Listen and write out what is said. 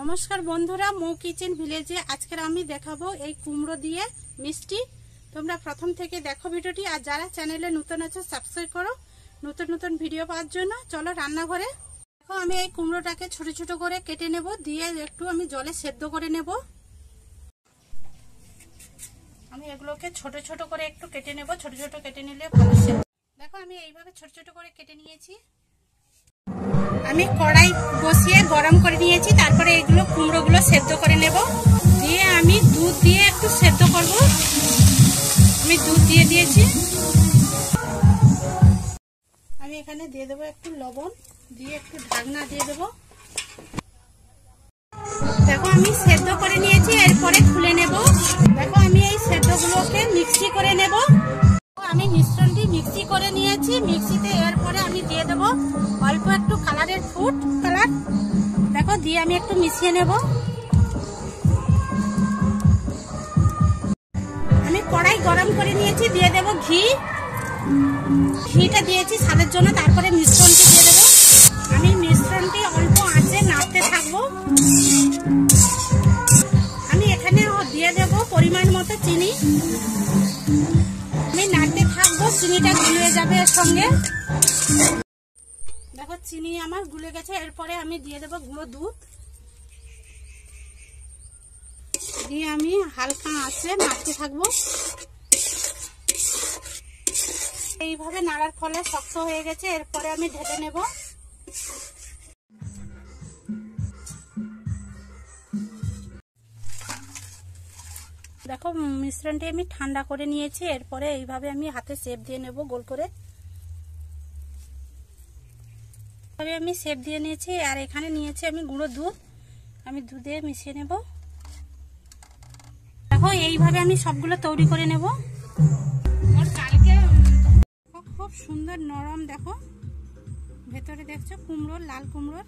নমস্কার বন্ধুরা, মৌ কিচেন ভিলেজে আজকে আমি দেখাবো এই কুমড়ো দিয়ে মিষ্টি। তোমরা প্রথম থেকে দেখো ভিডিওটি, আর যারা চ্যানেলে নতুন আছো সাবস্ক্রাইব করো নতুন নতুন ভিডিও পাওয়ার জন্য। চলো রান্নাঘরে। দেখো আমি এই কুমড়োটাকে ছোট ছোট করে কেটে নেব, দিয়ে একটু আমি জলে সেদ্ধ করে নেব। আমি এগুলোকে ছোট ছোট করে একটু কেটে নেব, ছোট ছোট কেটে নিলে ভালো সেদ্ধ। দেখো আমি এইভাবে ছোট ছোট করে কেটে নিয়েছি। আমি কড়াই বসিয়ে গরম করে নিয়েছি, তারপরে এগুলো কুমড়োগুলো সেদ্ধ করে নেব। দিয়ে আমি দুধ দিয়ে একটু সেদ্ধ করব। আমি দুধ দিয়ে দিয়েছি। আমি এখানে দিয়ে দেবো একটু লবণ, দিয়ে একটু ঢাকনা দিয়ে দেবো। দেখো আমি সেদ্ধ করে নিয়েছি, এরপরে খুলে নেব। দেখো আমি এই সেদ্ধগুলোকে মিক্সি করে নেব। আমি মিশ্রণটি মিক্সি করে নিয়েছি মিক্সিতে। এরপরে আমি দিয়ে দেব অল্প একটু কালারের ফুড কালার। দেখো দিয়ে আমি একটু মিশিয়ে নেব। আমি কড়াই গরম করে নিয়েছি, দিয়ে দেব ঘি। ঘিটা দিয়েছি স্বাদের জন্য। তারপরে মিশ্রণটি দিয়ে দেব। আমি মিশ্রণটি অল্প আঁচে নাড়তে থাকবো। আমি এখানে দিয়ে দেব পরিমাণ মতো চিনি। আমি নাড়তে থাকবো, চিনিটা গুলে যাবে এর সঙ্গে। দেখো চিনি আমার গুলে গেছে। এরপরে আমি দিয়ে দেবো গুঁড়ো দুধ, দিয়ে আমি হালকা আঁচে নাড়তে থাকবো। এইভাবে নাড়ার ফলে শক্ত হয়ে গেছে। এরপরে আমি ঢেলে নেব। দেখো মিশ্রণটি আমি ঠান্ডা করে নিয়েছি। এরপরে এইভাবে আমি হাতে শেপ দিয়ে নেব গোল করে। তবে আমি শেপ দিয়ে নিয়েছি। আর এখানে নিয়েছি আমি গুঁড়ো দুধ, আমি দুধে মিশিয়ে নেব। দেখো এইভাবে আমি সবগুলো তৈরি করে নেব। খুব সুন্দর নরম, দেখো ভেতরে দেখছো কুমড়োর, লাল কুমড়োর।